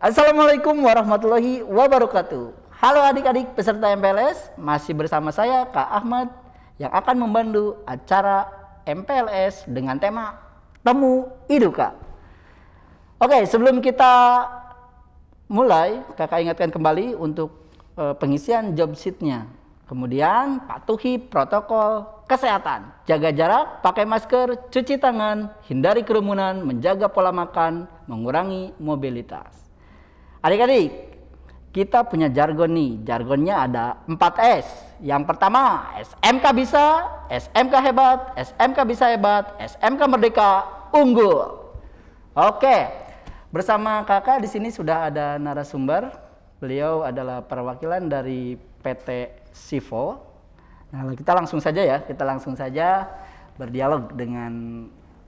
Assalamualaikum warahmatullahi wabarakatuh. Halo adik-adik peserta MPLS, masih bersama saya Kak Ahmad yang akan membantu acara MPLS dengan tema Temu Iduka. Oke, sebelum kita mulai, kakak ingatkan kembali untuk pengisian job sheet-nya. Kemudian patuhi protokol kesehatan, jaga jarak, pakai masker, cuci tangan, hindari kerumunan, menjaga pola makan, mengurangi mobilitas. Adik-adik, kita punya jargon nih. Jargonnya ada 4S. Yang pertama, SMK bisa, SMK hebat, SMK bisa hebat, SMK merdeka unggul. Oke, bersama kakak di sini sudah ada narasumber. Beliau adalah perwakilan dari PT Sivo. Nah, kita langsung saja berdialog dengan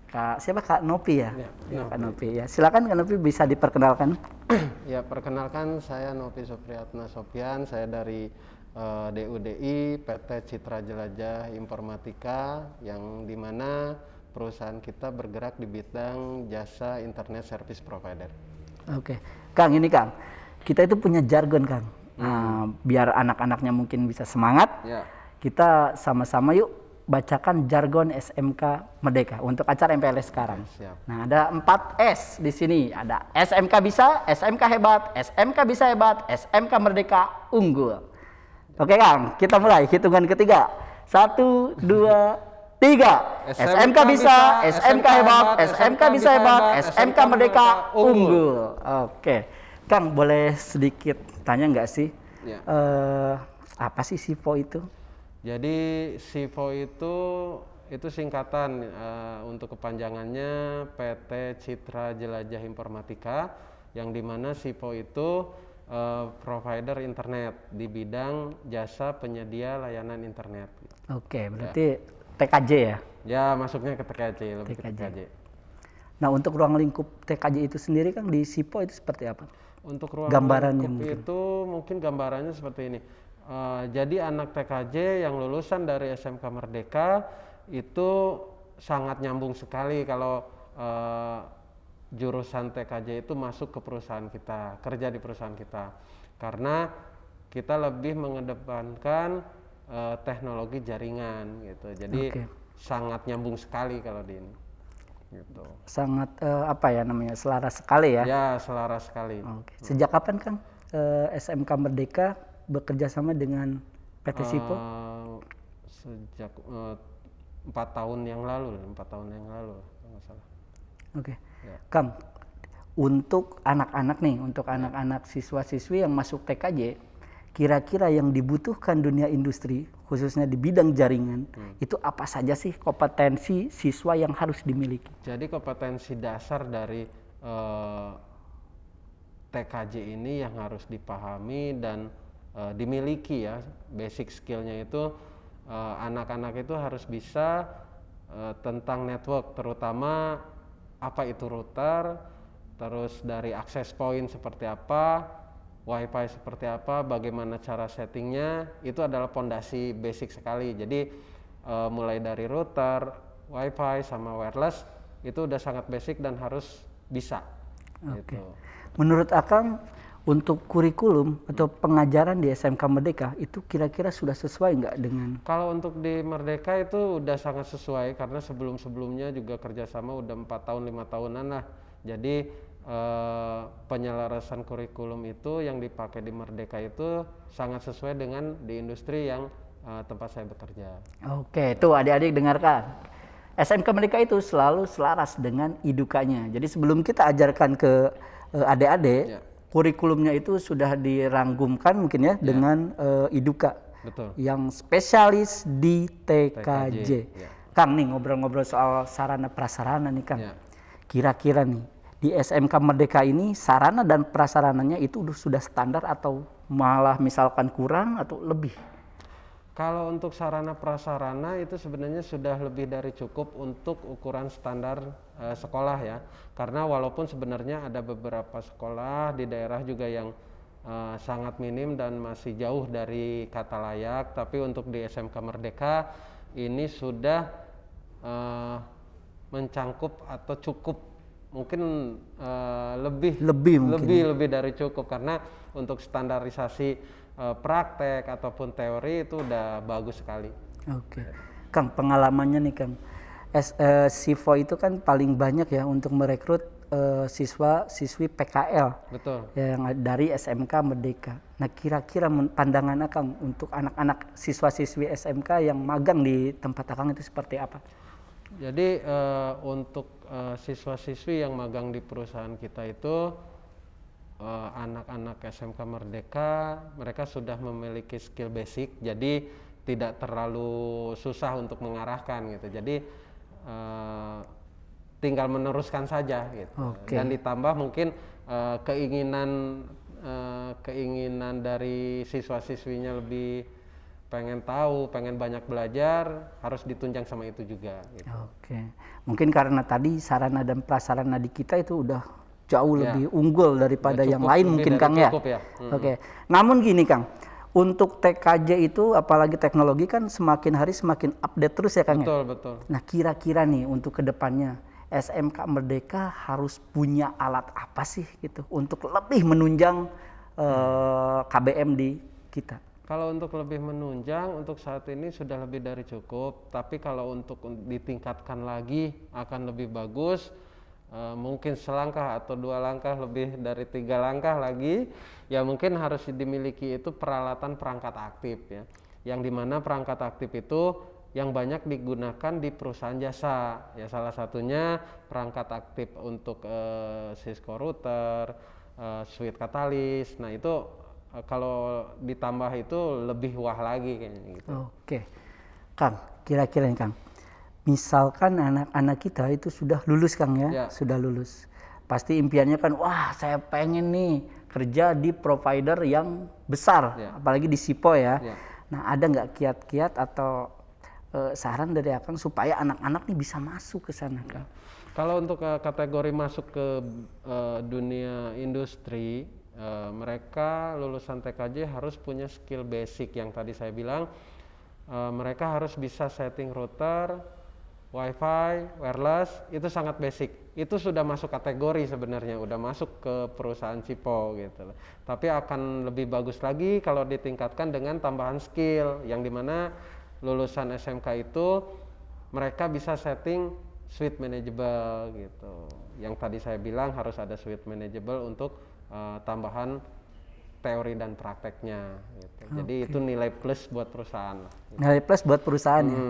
Kak Nopi ya. Kak Nopi ya. Silakan Kak Nopi, bisa diperkenalkan. Ya, perkenalkan saya Nopi Supriyatna Sopyan, saya dari DUDI PT Citra Jelajah Informatika, yang dimana perusahaan kita bergerak di bidang jasa internet service provider. Oke, Kang, ini Kang, kita itu punya jargon Kang. Biar anak-anaknya mungkin bisa semangat, kita sama-sama yuk bacakan jargon SMK Merdeka untuk acara MPLS sekarang. Siap. Nah, ada 4S di sini. Ada SMK bisa, SMK hebat, SMK bisa hebat, SMK merdeka unggul. Oke Kang, kita mulai hitungan ketiga. 1, 2, 3. SMK bisa, SMK hebat, SMK bisa hebat, SMK merdeka unggul. Oke, Kang, boleh sedikit tanya nggak sih? Ya. Apa sih Sivo itu? Jadi Sivo itu singkatan untuk kepanjangannya PT Citra Jelajah Informatika, yang dimana Sivo itu provider internet di bidang jasa penyedia layanan internet. Oke, berarti TKJ ya? Ya, masuknya ke TKJ, lebih ke TKJ. Nah, untuk ruang lingkup TKJ itu sendiri Kang, di Sivo itu seperti apa? Untuk ruang gambarannya lingkup itu mungkin gambarannya seperti ini. Jadi anak TKJ yang lulusan dari SMK Merdeka itu sangat nyambung sekali kalau jurusan TKJ itu masuk ke perusahaan kita, kerja di perusahaan kita, karena kita lebih mengedepankan teknologi jaringan gitu. Jadi sangat nyambung sekali kalau di ini. Gitu. Sangat selaras sekali ya? Ya, selaras sekali. Oke. Sejak kapan Kang SMK Merdeka bekerja sama dengan PT Sivo? Sejak 4 tahun yang lalu, nggak salah. Oke. Ya. Kang, untuk anak-anak nih, untuk anak-anak siswa-siswi yang masuk TKJ, kira-kira yang dibutuhkan dunia industri, khususnya di bidang jaringan, itu apa saja sih kompetensi siswa yang harus dimiliki? Jadi kompetensi dasar dari TKJ ini yang harus dipahami dan dimiliki ya, basic skillnya itu anak-anak itu harus bisa tentang network, terutama apa itu router, terus dari access point seperti apa, wifi seperti apa, bagaimana cara settingnya, itu adalah pondasi basic sekali. Jadi mulai dari router, wifi sama wireless itu udah sangat basic dan harus bisa. Oke. Gitu. Menurut Akang, untuk kurikulum atau pengajaran di SMK Merdeka itu kira-kira sudah sesuai nggak dengan? Kalau untuk di Merdeka itu udah sangat sesuai, karena sebelum-sebelumnya juga kerjasama udah 4 tahun 5 tahunan lah. Jadi penyelarasan kurikulum itu yang dipakai di Merdeka itu sangat sesuai dengan di industri yang tempat saya bekerja. Oke, tuh adik-adik dengarkan. SMK Merdeka itu selalu selaras dengan idukanya. Jadi sebelum kita ajarkan ke adik-adik, kurikulumnya itu sudah diranggumkan mungkin ya dengan iduka. Betul. Yang spesialis di TKJ. Ya. Kang, nih ngobrol-ngobrol soal sarana prasarana nih Kang. Ya. Kira-kira nih di SMK Merdeka ini sarana dan prasarananya itu sudah standar atau malah misalkan kurang atau lebih? Kalau untuk sarana prasarana itu sebenarnya sudah lebih dari cukup untuk ukuran standar sekolah ya. Karena walaupun sebenarnya ada beberapa sekolah di daerah juga yang sangat minim dan masih jauh dari kata layak, tapi untuk di SMK Merdeka ini sudah mencangkup atau cukup mungkin Lebih mungkin. lebih dari cukup, karena untuk standarisasi praktek ataupun teori itu udah bagus sekali. Oke. Kang, pengalamannya nih Kang. SIFO itu kan paling banyak ya untuk merekrut siswa-siswi PKL. Betul. Yang dari SMK Merdeka. Nah, kira-kira pandangan Akang untuk anak-anak siswa-siswi SMK yang magang di tempat Akang itu seperti apa? Jadi untuk siswa-siswi yang magang di perusahaan kita itu anak-anak SMK Merdeka, mereka sudah memiliki skill basic, jadi tidak terlalu susah untuk mengarahkan gitu. Jadi tinggal meneruskan saja gitu. Oke. Dan ditambah mungkin keinginan dari siswa-siswinya lebih pengen tahu, pengen banyak belajar, harus ditunjang sama itu juga gitu. Oke. Mungkin karena tadi sarana dan prasarana di kita itu udah jauh lebih unggul daripada yang lain mungkin Kang ya. Oke. Namun gini Kang, untuk TKJ itu apalagi teknologi kan semakin hari semakin update terus ya Kang. Betul. Nah, kira-kira nih untuk kedepannya SMK Merdeka harus punya alat apa sih gitu untuk lebih menunjang KBM di kita? Kalau untuk lebih menunjang, untuk saat ini sudah lebih dari cukup. Tapi kalau untuk ditingkatkan lagi akan lebih bagus. Mungkin selangkah atau 2 langkah, lebih dari 3 langkah lagi. Ya mungkin harus dimiliki itu peralatan perangkat aktif ya. Yang dimana perangkat aktif itu yang banyak digunakan di perusahaan jasa. Ya salah satunya perangkat aktif untuk Cisco router, switch katalis. Nah itu kalau ditambah itu lebih wah lagi kayaknya gitu. Oke. Kang, kira-kira nih Kang, misalkan anak-anak kita itu sudah lulus Kang ya, sudah lulus. Pasti impiannya kan, wah saya pengen nih kerja di provider yang besar, apalagi di SIPO ya. Nah ada nggak kiat-kiat atau saran dari Akang supaya anak-anak nih bisa masuk ke sana Kang? Kalau untuk kategori masuk ke dunia industri, mereka lulusan TKJ harus punya skill basic yang tadi saya bilang. Mereka harus bisa setting router, wifi, wireless, itu sangat basic. Itu sudah masuk kategori sebenarnya, udah masuk ke perusahaan SIPO gitu. Tapi akan lebih bagus lagi kalau ditingkatkan dengan tambahan skill, yang dimana lulusan SMK itu mereka bisa setting suite manageable gitu. Yang tadi saya bilang harus ada suite manageable untuk tambahan teori dan prakteknya gitu. Jadi itu nilai plus buat perusahaan. Nilai plus buat perusahaan ya.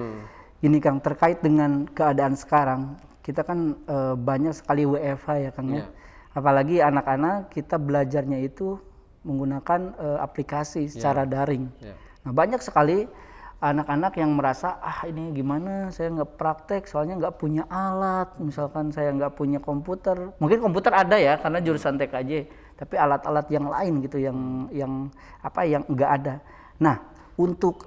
Ini Kang, terkait dengan keadaan sekarang, kita kan banyak sekali WFH ya Kang ya. Apalagi anak-anak kita belajarnya itu menggunakan aplikasi secara daring. Nah banyak sekali anak-anak yang merasa ini gimana saya nggak praktek soalnya nggak punya alat, misalkan saya nggak punya komputer. Mungkin komputer ada ya karena jurusan TKJ, tapi alat-alat yang lain gitu yang nggak ada. Nah untuk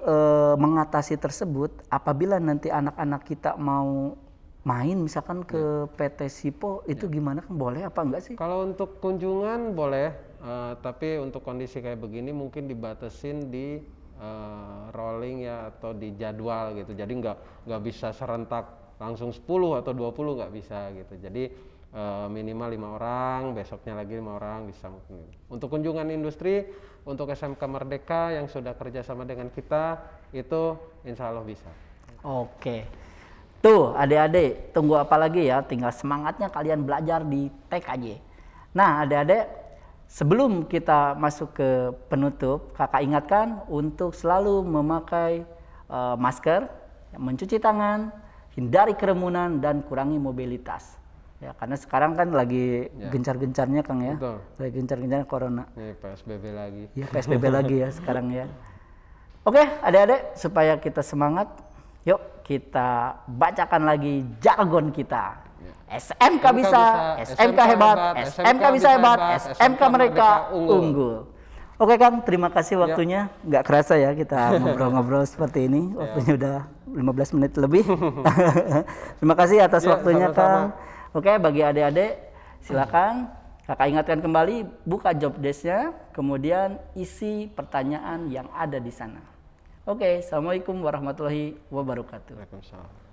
mengatasi tersebut, apabila nanti anak-anak kita mau main misalkan ke PT SIPO itu gimana kan, boleh apa enggak sih? Kalau untuk kunjungan boleh, tapi untuk kondisi kayak begini mungkin dibatasin di rolling ya atau di jadwal gitu. Jadi nggak bisa serentak langsung 10 atau 20 nggak bisa gitu. Jadi minimal 5 orang, besoknya lagi 5 orang bisa mungkin. Untuk kunjungan industri untuk SMK Merdeka yang sudah kerjasama dengan kita itu insya Allah bisa. Oke. Tuh adik-adik, tunggu apa lagi ya, tinggal semangatnya kalian belajar di TKJ. Nah adik-adik, sebelum kita masuk ke penutup, kakak ingatkan untuk selalu memakai masker, mencuci tangan, hindari kerumunan dan kurangi mobilitas. Ya, karena sekarang kan lagi gencar-gencarnya Kang ya. Betul. Lagi gencar-gencarnya corona. Ini PSBB lagi. Iya, PSBB lagi ya sekarang ya. Oke, adik-adik, supaya kita semangat, yuk kita bacakan lagi jargon kita. SMK bisa, SMK hebat, SMK bisa hebat, SMK mereka unggul. Oke Kang, terima kasih waktunya. Nggak kerasa ya kita ngobrol-ngobrol seperti ini. Waktunya udah 15 menit lebih. Terima kasih atas waktunya Kang. Oke, bagi adik-adik silakan kakak ingatkan kembali, buka job desk-nya, kemudian isi pertanyaan yang ada di sana. Oke, assalamualaikum warahmatullahi wabarakatuh. Waalaikumsalam.